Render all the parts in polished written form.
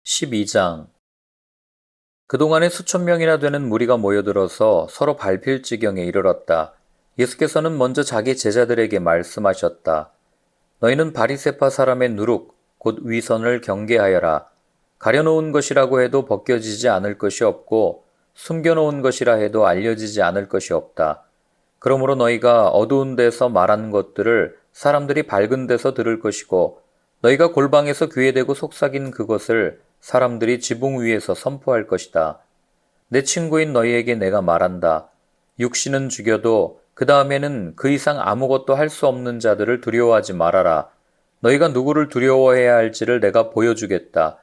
12장. 그동안에 수천 명이나 되는 무리가 모여들어서 서로 밟힐 지경에 이르렀다. 예수께서는 먼저 자기 제자들에게 말씀하셨다. 너희는 바리새파 사람의 누룩, 곧 위선을 경계하여라. 가려놓은 것이라고 해도 벗겨지지 않을 것이 없고 숨겨놓은 것이라 해도 알려지지 않을 것이 없다. 그러므로 너희가 어두운 데서 말하는 것들을 사람들이 밝은 데서 들을 것이고 너희가 골방에서 귀에 대고 속삭인 그것을 사람들이 지붕 위에서 선포할 것이다. 내 친구인 너희에게 내가 말한다. 육신은 죽여도 그 다음에는 그 이상 아무것도 할 수 없는 자들을 두려워하지 말아라. 너희가 누구를 두려워해야 할지를 내가 보여주겠다.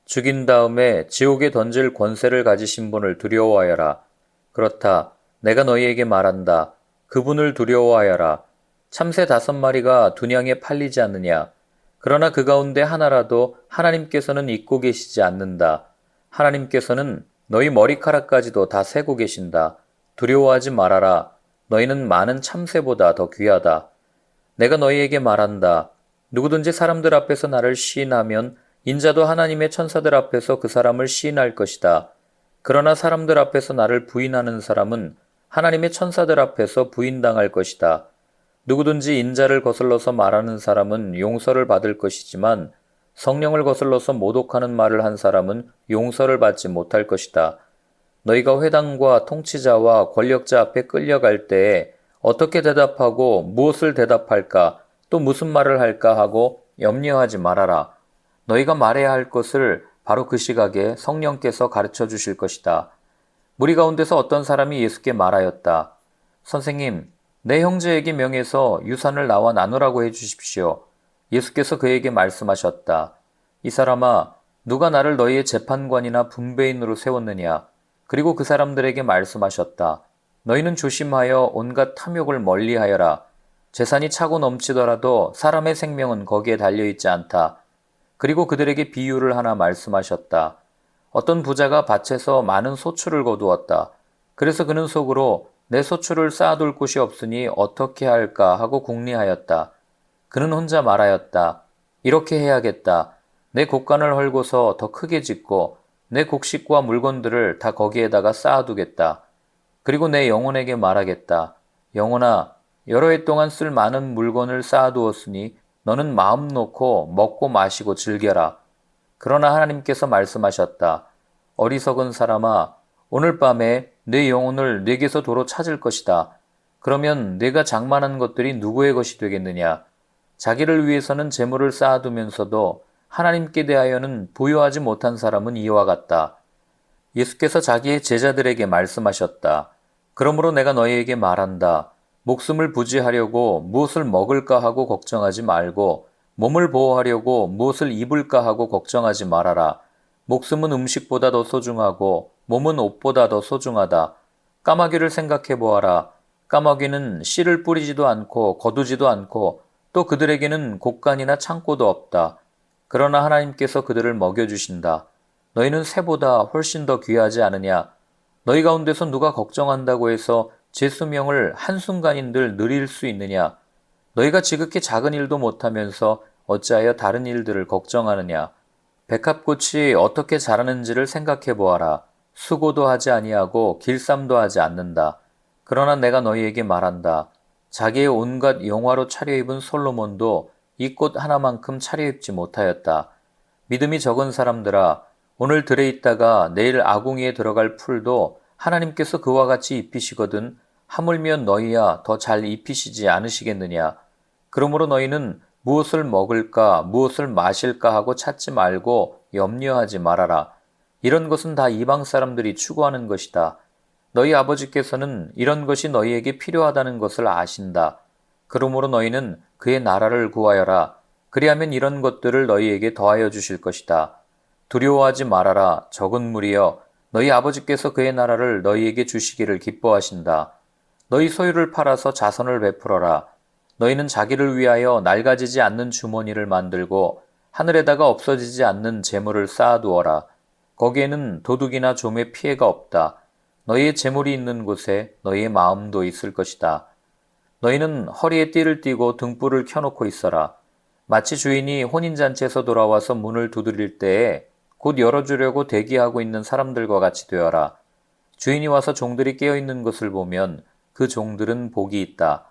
죽인 다음에 지옥에 던질 권세를 가지신 분을 두려워하여라. 그렇다. 내가 너희에게 말한다. 그분을 두려워하여라. 참새 5마리가 두냥에 팔리지 않느냐. 그러나 그 가운데 하나라도 하나님께서는 잊고 계시지 않는다. 하나님께서는 너희 머리카락까지도 다 세고 계신다. 두려워하지 말아라. 너희는 많은 참새보다 더 귀하다. 내가 너희에게 말한다. 누구든지 사람들 앞에서 나를 시인하면 인자도 하나님의 천사들 앞에서 그 사람을 시인할 것이다. 그러나 사람들 앞에서 나를 부인하는 사람은 하나님의 천사들 앞에서 부인당할 것이다. 누구든지 인자를 거슬러서 말하는 사람은 용서를 받을 것이지만 성령을 거슬러서 모독하는 말을 한 사람은 용서를 받지 못할 것이다. 너희가 회당과 통치자와 권력자 앞에 끌려갈 때에 어떻게 대답하고 무엇을 대답할까 또 무슨 말을 할까 하고 염려하지 말아라. 너희가 말해야 할 것을 바로 그 시각에 성령께서 가르쳐 주실 것이다. 무리 가운데서 어떤 사람이 예수께 말하였다. 선생님, 내 형제에게 명해서 유산을 나와 나누라고 해 주십시오. 예수께서 그에게 말씀하셨다. 이 사람아, 누가 나를 너희의 재판관이나 분배인으로 세웠느냐? 그리고 그 사람들에게 말씀하셨다. 너희는 조심하여 온갖 탐욕을 멀리하여라. 재산이 차고 넘치더라도 사람의 생명은 거기에 달려있지 않다. 그리고 그들에게 비유를 하나 말씀하셨다. 어떤 부자가 밭에서 많은 소출을 거두었다. 그래서 그는 속으로 내 소출을 쌓아둘 곳이 없으니 어떻게 할까 하고 궁리하였다. 그는 혼자 말하였다. 이렇게 해야겠다. 내 곡간을 헐고서 더 크게 짓고 내 곡식과 물건들을 다 거기에다가 쌓아두겠다. 그리고 내 영혼에게 말하겠다. 영혼아, 여러 해 동안 쓸 많은 물건을 쌓아두었으니 너는 마음 놓고 먹고 마시고 즐겨라. 그러나 하나님께서 말씀하셨다. 어리석은 사람아, 오늘 밤에 내 영혼을 내게서 도로 찾을 것이다. 그러면 내가 장만한 것들이 누구의 것이 되겠느냐? 자기를 위해서는 재물을 쌓아두면서도 하나님께 대하여는 부여하지 못한 사람은 이와 같다. 예수께서 자기의 제자들에게 말씀하셨다. 그러므로 내가 너희에게 말한다. 목숨을 부지하려고 무엇을 먹을까 하고 걱정하지 말고 몸을 보호하려고 무엇을 입을까 하고 걱정하지 말아라. 목숨은 음식보다 더 소중하고 몸은 옷보다 더 소중하다. 까마귀를 생각해 보아라. 까마귀는 씨를 뿌리지도 않고 거두지도 않고 또 그들에게는 곡간이나 창고도 없다. 그러나 하나님께서 그들을 먹여주신다. 너희는 새보다 훨씬 더 귀하지 않으냐? 너희 가운데서 누가 걱정한다고 해서 제 수명을 한순간인들 느릴 수 있느냐? 너희가 지극히 작은 일도 못하면서 어찌하여 다른 일들을 걱정하느냐? 백합꽃이 어떻게 자라는지를 생각해 보아라. 수고도 하지 아니하고 길쌈도 하지 않는다. 그러나 내가 너희에게 말한다. 자기의 온갖 영화로 차려입은 솔로몬도 이 꽃 하나만큼 차려입지 못하였다. 믿음이 적은 사람들아, 오늘 들에 있다가 내일 아궁이에 들어갈 풀도 하나님께서 그와 같이 입히시거든 하물며 너희야 더 잘 입히시지 않으시겠느냐. 그러므로 너희는 무엇을 먹을까 무엇을 마실까 하고 찾지 말고 염려하지 말아라. 이런 것은 다 이방 사람들이 추구하는 것이다. 너희 아버지께서는 이런 것이 너희에게 필요하다는 것을 아신다. 그러므로 너희는 그의 나라를 구하여라. 그리하면 이런 것들을 너희에게 더하여 주실 것이다. 두려워하지 말아라. 적은 무리여. 너희 아버지께서 그의 나라를 너희에게 주시기를 기뻐하신다. 너희 소유를 팔아서 자선을 베풀어라. 너희는 자기를 위하여 낡아지지 않는 주머니를 만들고 하늘에다가 없어지지 않는 재물을 쌓아두어라. 거기에는 도둑이나 좀의 피해가 없다. 너희의 재물이 있는 곳에 너희의 마음도 있을 것이다. 너희는 허리에 띠를 띠고 등불을 켜놓고 있어라. 마치 주인이 혼인잔치에서 돌아와서 문을 두드릴 때에 곧 열어주려고 대기하고 있는 사람들과 같이 되어라. 주인이 와서 종들이 깨어있는 것을 보면 그 종들은 복이 있다.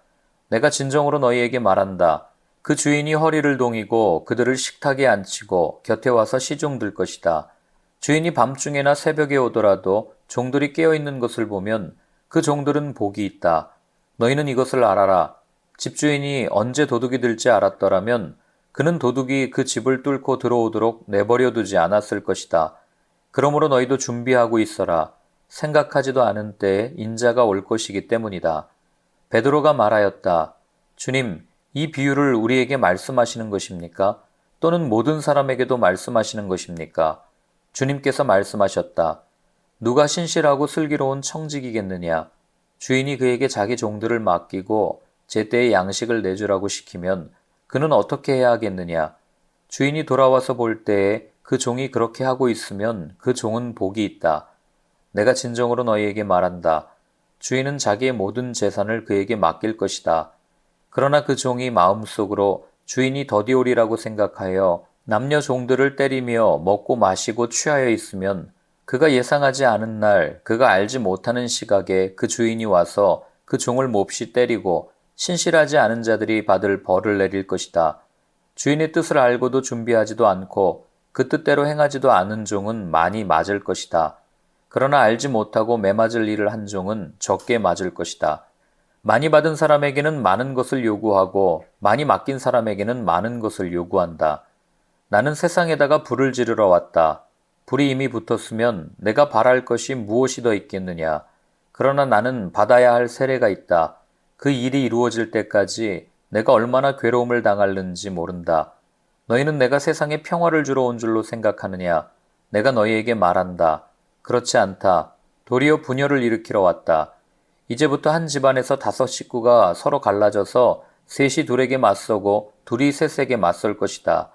내가 진정으로 너희에게 말한다. 그 주인이 허리를 동이고 그들을 식탁에 앉히고 곁에 와서 시종들 것이다. 주인이 밤중에나 새벽에 오더라도 종들이 깨어있는 것을 보면 그 종들은 복이 있다. 너희는 이것을 알아라. 집주인이 언제 도둑이 들지 알았더라면 그는 도둑이 그 집을 뚫고 들어오도록 내버려 두지 않았을 것이다. 그러므로 너희도 준비하고 있어라. 생각하지도 않은 때에 인자가 올 것이기 때문이다. 베드로가 말하였다. 주님, 이 비유를 우리에게 말씀하시는 것입니까? 또는 모든 사람에게도 말씀하시는 것입니까? 주님께서 말씀하셨다. 누가 신실하고 슬기로운 청직이겠느냐? 주인이 그에게 자기 종들을 맡기고 제때에 양식을 내주라고 시키면 그는 어떻게 해야 하겠느냐? 주인이 돌아와서 볼 때에 그 종이 그렇게 하고 있으면 그 종은 복이 있다. 내가 진정으로 너희에게 말한다. 주인은 자기의 모든 재산을 그에게 맡길 것이다. 그러나 그 종이 마음속으로 주인이 더디오리라고 생각하여 남녀 종들을 때리며 먹고 마시고 취하여 있으면 그가 예상하지 않은 날 그가 알지 못하는 시각에 그 주인이 와서 그 종을 몹시 때리고 신실하지 않은 자들이 받을 벌을 내릴 것이다. 주인의 뜻을 알고도 준비하지도 않고 그 뜻대로 행하지도 않은 종은 많이 맞을 것이다. 그러나 알지 못하고 매맞을 일을 한 종은 적게 맞을 것이다. 많이 받은 사람에게는 많은 것을 요구하고 많이 맡긴 사람에게는 많은 것을 요구한다. 나는 세상에다가 불을 지르러 왔다. 불이 이미 붙었으면 내가 바랄 것이 무엇이 더 있겠느냐. 그러나 나는 받아야 할 세례가 있다. 그 일이 이루어질 때까지 내가 얼마나 괴로움을 당할는지 모른다. 너희는 내가 세상에 평화를 주러 온 줄로 생각하느냐. 내가 너희에게 말한다. 그렇지 않다. 도리어 분열을 일으키러 왔다. 이제부터 한 집안에서 5 식구가 서로 갈라져서 셋이 둘에게 맞서고 둘이 셋에게 맞설 것이다.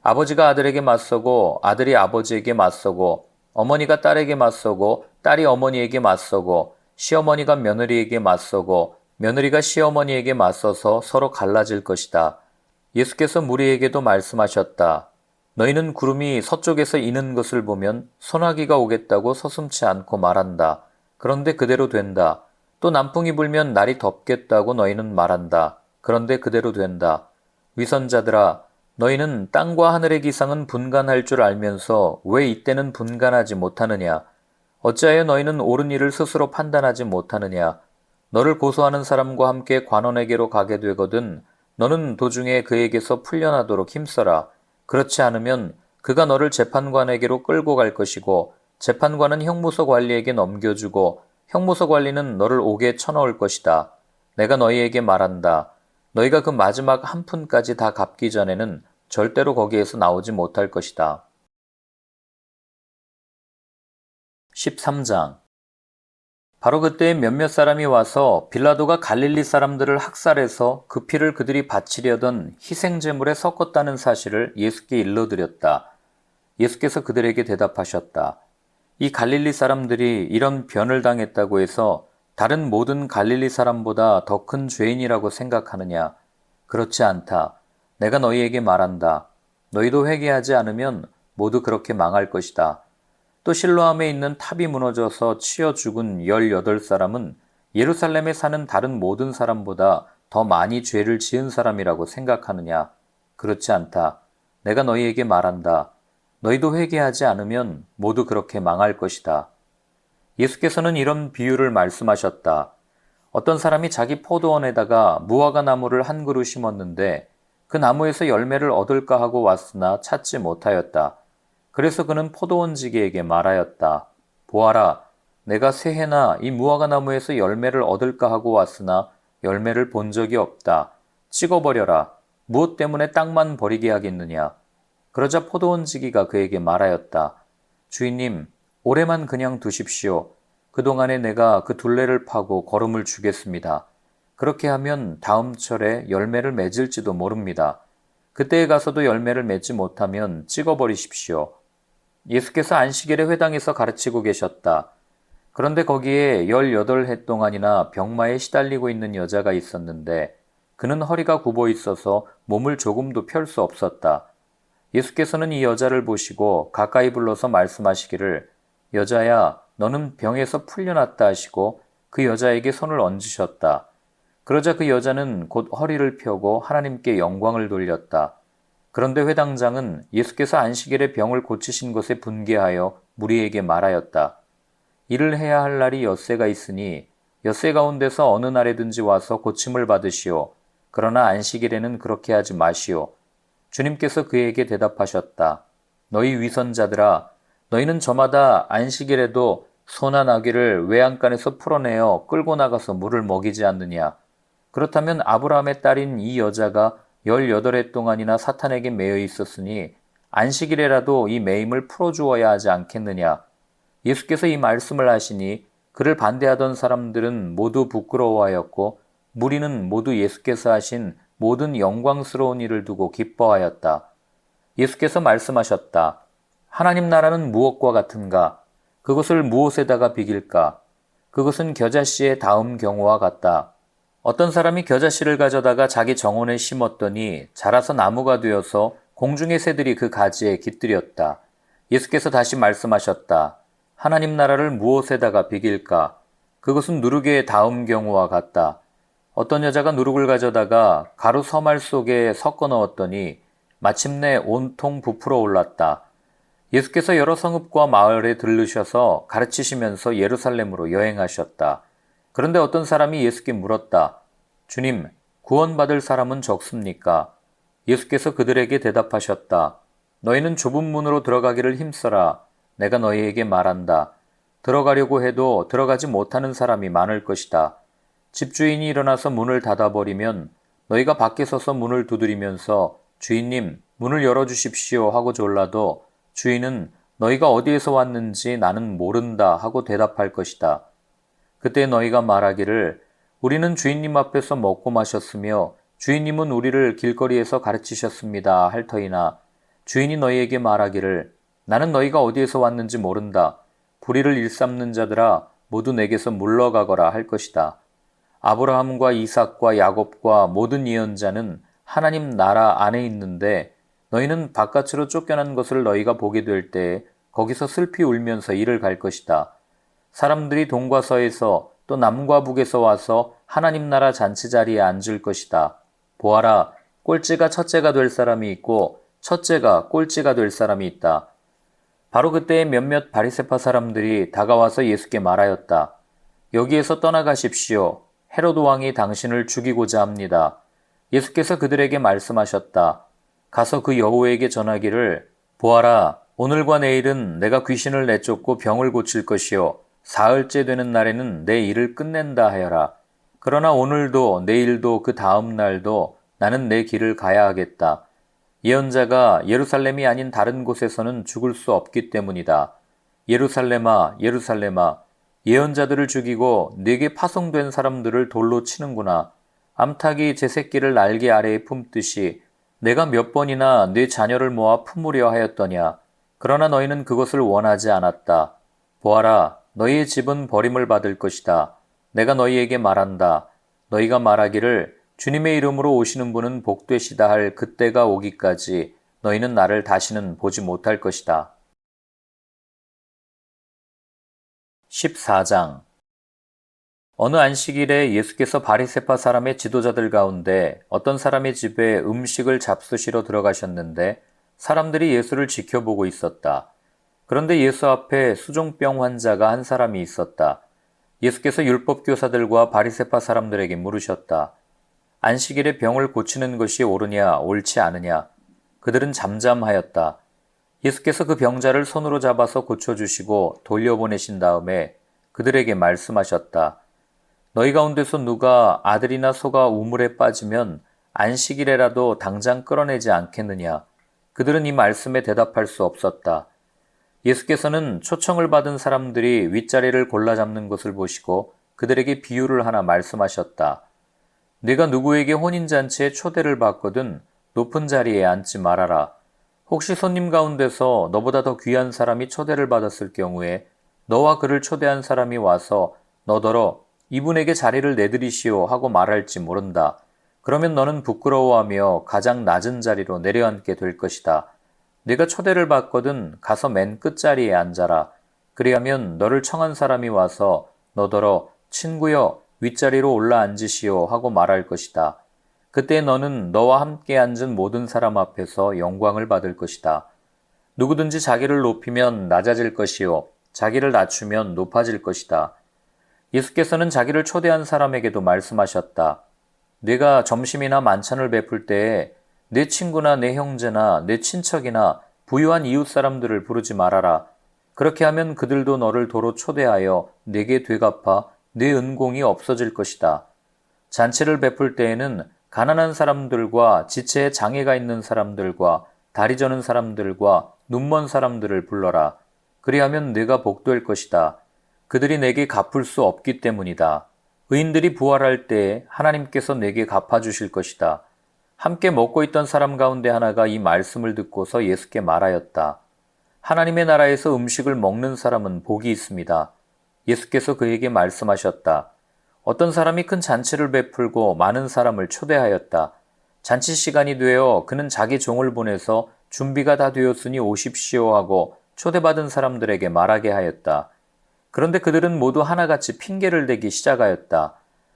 아버지가 아들에게 맞서고 아들이 아버지에게 맞서고 어머니가 딸에게 맞서고 딸이 어머니에게 맞서고 시어머니가 며느리에게 맞서고 며느리가 시어머니에게 맞서서 서로 갈라질 것이다. 예수께서 무리에게도 말씀하셨다. 너희는 구름이 서쪽에서 이는 것을 보면 소나기가 오겠다고 서슴지 않고 말한다. 그런데 그대로 된다. 또 남풍이 불면 날이 덥겠다고 너희는 말한다. 그런데 그대로 된다. 위선자들아, 너희는 땅과 하늘의 기상은 분간할 줄 알면서 왜 이때는 분간하지 못하느냐? 어찌하여 너희는 옳은 일을 스스로 판단하지 못하느냐? 너를 고소하는 사람과 함께 관원에게로 가게 되거든 너는 도중에 그에게서 풀려나도록 힘써라. 그렇지 않으면 그가 너를 재판관에게로 끌고 갈 것이고 재판관은 형무소 관리에게 넘겨주고 형무소 관리는 너를 옥에 쳐넣을 것이다. 내가 너희에게 말한다. 너희가 그 마지막 한 푼까지 다 갚기 전에는 절대로 거기에서 나오지 못할 것이다. 13장. 바로 그때 몇몇 사람이 와서 빌라도가 갈릴리 사람들을 학살해서 그 피를 그들이 바치려던 희생제물에 섞었다는 사실을 예수께 일러드렸다. 예수께서 그들에게 대답하셨다. 이 갈릴리 사람들이 이런 변을 당했다고 해서 다른 모든 갈릴리 사람보다 더 큰 죄인이라고 생각하느냐? 그렇지 않다. 내가 너희에게 말한다. 너희도 회개하지 않으면 모두 그렇게 망할 것이다. 또 실로암에 있는 탑이 무너져서 치여 죽은 18사람은 예루살렘에 사는 다른 모든 사람보다 더 많이 죄를 지은 사람이라고 생각하느냐? 그렇지 않다. 내가 너희에게 말한다. 너희도 회개하지 않으면 모두 그렇게 망할 것이다. 예수께서는 이런 비유를 말씀하셨다. 어떤 사람이 자기 포도원에다가 무화과 나무를 한 그루 심었는데 그 나무에서 열매를 얻을까 하고 왔으나 찾지 못하였다. 그래서 그는 포도원지기에게 말하였다. 보아라, 내가 새해나 이 무화과 나무에서 열매를 얻을까 하고 왔으나 열매를 본 적이 없다. 찍어버려라. 무엇 때문에 땅만 버리게 하겠느냐. 그러자 포도원지기가 그에게 말하였다. 주인님, 올해만 그냥 두십시오. 그동안에 내가 그 둘레를 파고 거름을 주겠습니다. 그렇게 하면 다음 철에 열매를 맺을지도 모릅니다. 그때에 가서도 열매를 맺지 못하면 찍어버리십시오. 예수께서 안식일에 회당에서 가르치고 계셨다. 그런데 거기에 18해 동안이나 병마에 시달리고 있는 여자가 있었는데 그는 허리가 굽어 있어서 몸을 조금도 펼 수 없었다. 예수께서는 이 여자를 보시고 가까이 불러서 말씀하시기를 여자야 너는 병에서 풀려났다 하시고 그 여자에게 손을 얹으셨다. 그러자 그 여자는 곧 허리를 펴고 하나님께 영광을 돌렸다. 그런데 회당장은 예수께서 안식일에 병을 고치신 것에 분개하여 무리에게 말하였다. 일을 해야 할 날이 엿새가 있으니 엿새 가운데서 어느 날에든지 와서 고침을 받으시오. 그러나 안식일에는 그렇게 하지 마시오. 주님께서 그에게 대답하셨다. 너희 위선자들아, 너희는 저마다 안식일에도 소나 나귀를 외양간에서 풀어내어 끌고 나가서 물을 먹이지 않느냐. 그렇다면 아브라함의 딸인 이 여자가 18해 동안이나 사탄에게 매여 있었으니 안식일에라도 이 매임을 풀어주어야 하지 않겠느냐. 예수께서 이 말씀을 하시니 그를 반대하던 사람들은 모두 부끄러워하였고 무리는 모두 예수께서 하신 모든 영광스러운 일을 두고 기뻐하였다. 예수께서 말씀하셨다. 하나님 나라는 무엇과 같은가? 그것을 무엇에다가 비길까? 그것은 겨자씨의 다음 경우와 같다. 어떤 사람이 겨자씨를 가져다가 자기 정원에 심었더니 자라서 나무가 되어서 공중의 새들이 그 가지에 깃들였다. 예수께서 다시 말씀하셨다. 하나님 나라를 무엇에다가 비길까? 그것은 누룩의 다음 경우와 같다. 어떤 여자가 누룩을 가져다가 가루 서말 속에 섞어 넣었더니 마침내 온통 부풀어 올랐다. 예수께서 여러 성읍과 마을에 들르셔서 가르치시면서 예루살렘으로 여행하셨다. 그런데 어떤 사람이 예수께 물었다. 주님, 구원받을 사람은 적습니까? 예수께서 그들에게 대답하셨다. 너희는 좁은 문으로 들어가기를 힘써라. 내가 너희에게 말한다. 들어가려고 해도 들어가지 못하는 사람이 많을 것이다. 집주인이 일어나서 문을 닫아버리면 너희가 밖에 서서 문을 두드리면서 주인님, 문을 열어주십시오 하고 졸라도 주인은 너희가 어디에서 왔는지 나는 모른다 하고 대답할 것이다. 그때 너희가 말하기를 우리는 주인님 앞에서 먹고 마셨으며 주인님은 우리를 길거리에서 가르치셨습니다 할 터이나 주인이 너희에게 말하기를 나는 너희가 어디에서 왔는지 모른다. 불의를 일삼는 자들아 모두 내게서 물러가거라 할 것이다. 아브라함과 이삭과 야곱과 모든 예언자는 하나님 나라 안에 있는데 너희는 바깥으로 쫓겨난 것을 너희가 보게 될 때에 거기서 슬피 울면서 이를 갈 것이다. 사람들이 동과 서에서 또 남과 북에서 와서 하나님 나라 잔치 자리에 앉을 것이다. 보아라, 꼴찌가 첫째가 될 사람이 있고 첫째가 꼴찌가 될 사람이 있다. 바로 그때에 몇몇 바리새파 사람들이 다가와서 예수께 말하였다. 여기에서 떠나가십시오. 헤로드 왕이 당신을 죽이고자 합니다. 예수께서 그들에게 말씀하셨다. 가서 그 여호에게 전하기를 보아라, 오늘과 내일은 내가 귀신을 내쫓고 병을 고칠 것이요 사흘째 되는 날에는 내 일을 끝낸다 하여라. 그러나 오늘도 내일도 그 다음 날도 나는 내 길을 가야 하겠다. 예언자가 예루살렘이 아닌 다른 곳에서는 죽을 수 없기 때문이다. 예루살렘아, 예루살렘아, 예언자들을 죽이고 네게 파송된 사람들을 돌로 치는구나. 암탉이 제 새끼를 날개 아래에 품듯이 내가 몇 번이나 네 자녀를 모아 품으려 하였더냐. 그러나 너희는 그것을 원하지 않았다. 보아라, 너희의 집은 버림을 받을 것이다. 내가 너희에게 말한다. 너희가 말하기를 주님의 이름으로 오시는 분은 복되시다 할 그때가 오기까지 너희는 나를 다시는 보지 못할 것이다. 14장 어느 안식일에 예수께서 바리새파 사람의 지도자들 가운데 어떤 사람의 집에 음식을 잡수시러 들어가셨는데 사람들이 예수를 지켜보고 있었다. 그런데 예수 앞에 수종병 환자가 한 사람이 있었다. 예수께서 율법 교사들과 바리새파 사람들에게 물으셨다. 안식일에 병을 고치는 것이 옳으냐 옳지 않으냐. 그들은 잠잠하였다. 예수께서 그 병자를 손으로 잡아서 고쳐주시고 돌려보내신 다음에 그들에게 말씀하셨다. 너희 가운데서 누가 아들이나 소가 우물에 빠지면 안식일에라도 당장 끌어내지 않겠느냐. 그들은 이 말씀에 대답할 수 없었다. 예수께서는 초청을 받은 사람들이 윗자리를 골라 잡는 것을 보시고 그들에게 비유를 하나 말씀하셨다. 네가 누구에게 혼인잔치에 초대를 받거든 높은 자리에 앉지 말아라. 혹시 손님 가운데서 너보다 더 귀한 사람이 초대를 받았을 경우에 너와 그를 초대한 사람이 와서 너더러 이분에게 자리를 내드리시오 하고 말할지 모른다. 그러면 너는 부끄러워하며 가장 낮은 자리로 내려앉게 될 것이다. 네가 초대를 받거든 가서 맨 끝자리에 앉아라. 그리하면 너를 청한 사람이 와서 너더러 친구여 윗자리로 올라 앉으시오 하고 말할 것이다. 그때 너는 너와 함께 앉은 모든 사람 앞에서 영광을 받을 것이다. 누구든지 자기를 높이면 낮아질 것이요 자기를 낮추면 높아질 것이다. 예수께서는 자기를 초대한 사람에게도 말씀하셨다. 네가 점심이나 만찬을 베풀 때에 내 친구나 내 형제나 내 친척이나 부유한 이웃 사람들을 부르지 말아라. 그렇게 하면 그들도 너를 도로 초대하여 내게 되갚아 내 은공이 없어질 것이다. 잔치를 베풀 때에는 가난한 사람들과 지체에 장애가 있는 사람들과 다리 저는 사람들과 눈먼 사람들을 불러라. 그리하면 네가 복될 것이다. 그들이 내게 갚을 수 없기 때문이다. 의인들이 부활할 때에 하나님께서 내게 갚아주실 것이다. 함께 먹고 있던 사람 가운데 하나가 이 말씀을 듣고서 예수께 말하였다. 하나님의 나라에서 음식을 먹는 사람은 복이 있습니다. 예수께서 그에게 말씀하셨다. 어떤 사람이 큰 잔치를 베풀고 많은 사람을 초대하였다. 잔치 시간이 되어 그는 자기 종을 보내서 준비가 다 되었으니 오십시오 하고 초대받은 사람들에게 말하게 하였다. 그런데 그들은 모두 하나같이 핑계를 대기 시작하였다.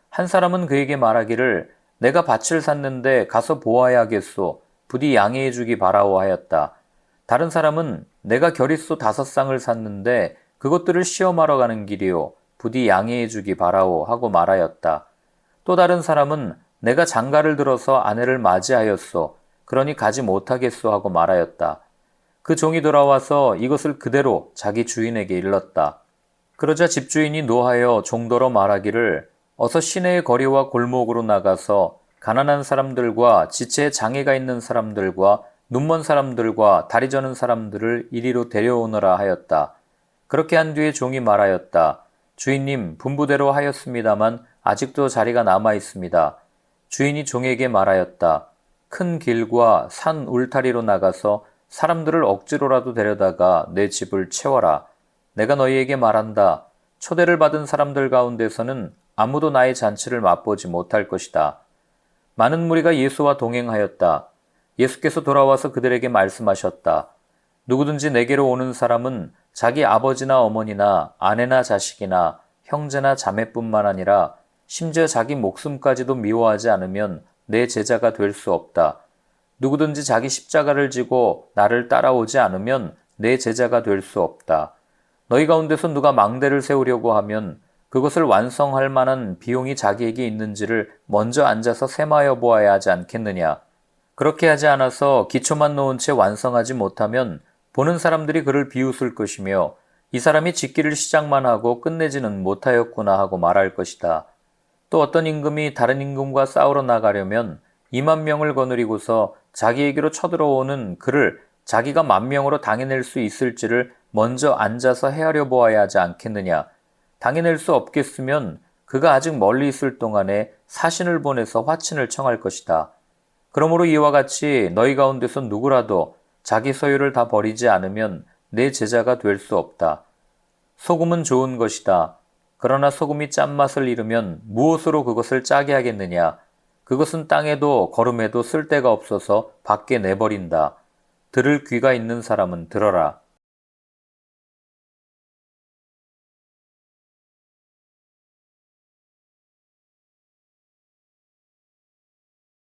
한 사람은 그에게 말하기를 내가 밭을 샀는데 가서 보아야겠소. 부디 양해해 주기 바라오 하였다. 다른 사람은 내가 겨릿소 5쌍을 샀는데 그것들을 시험하러 가는 길이요. 부디 양해해 주기 바라오 하고 말하였다. 또 다른 사람은 내가 장가를 들어서 아내를 맞이하였소. 그러니 가지 못하겠소 하고 말하였다. 그 종이 돌아와서 이것을 그대로 자기 주인에게 일렀다. 그러자 집주인이 노하여 종더러 말하기를 어서 시내의 거리와 골목으로 나가서 가난한 사람들과 지체에 장애가 있는 사람들과 눈먼 사람들과 다리 저는 사람들을 이리로 데려오너라 하였다. 그렇게 한 뒤에 종이 말하였다. 주인님, 분부대로 하였습니다만 아직도 자리가 남아 있습니다. 주인이 종에게 말하였다. 큰 길과 산 울타리로 나가서 사람들을 억지로라도 데려다가 내 집을 채워라. 내가 너희에게 말한다. 초대를 받은 사람들 가운데서는 아무도 나의 잔치를 맛보지 못할 것이다. 많은 무리가 예수와 동행하였다. 예수께서 돌아와서 그들에게 말씀하셨다. 누구든지 내게로 오는 사람은 자기 아버지나 어머니나 아내나 자식이나 형제나 자매뿐만 아니라 심지어 자기 목숨까지도 미워하지 않으면 내 제자가 될 수 없다. 누구든지 자기 십자가를 지고 나를 따라오지 않으면 내 제자가 될 수 없다. 너희 가운데서 누가 망대를 세우려고 하면 그것을 완성할 만한 비용이 자기에게 있는지를 먼저 앉아서 셈하여 보아야 하지 않겠느냐. 그렇게 하지 않아서 기초만 놓은 채 완성하지 못하면 보는 사람들이 그를 비웃을 것이며 이 사람이 짓기를 시작만 하고 끝내지는 못하였구나 하고 말할 것이다. 또 어떤 임금이 다른 임금과 싸우러 나가려면 20,000명을 거느리고서 자기에게로 쳐들어오는 그를 자기가 10,000명으로 당해낼 수 있을지를 먼저 앉아서 헤아려 보아야 하지 않겠느냐. 당해낼 수 없겠으면 그가 아직 멀리 있을 동안에 사신을 보내서 화친을 청할 것이다. 그러므로 이와 같이 너희 가운데서 누구라도 자기 소유를 다 버리지 않으면 내 제자가 될 수 없다. 소금은 좋은 것이다. 그러나 소금이 짠맛을 잃으면 무엇으로 그것을 짜게 하겠느냐. 그것은 땅에도 거름에도 쓸데가 없어서 밖에 내버린다. 들을 귀가 있는 사람은 들어라.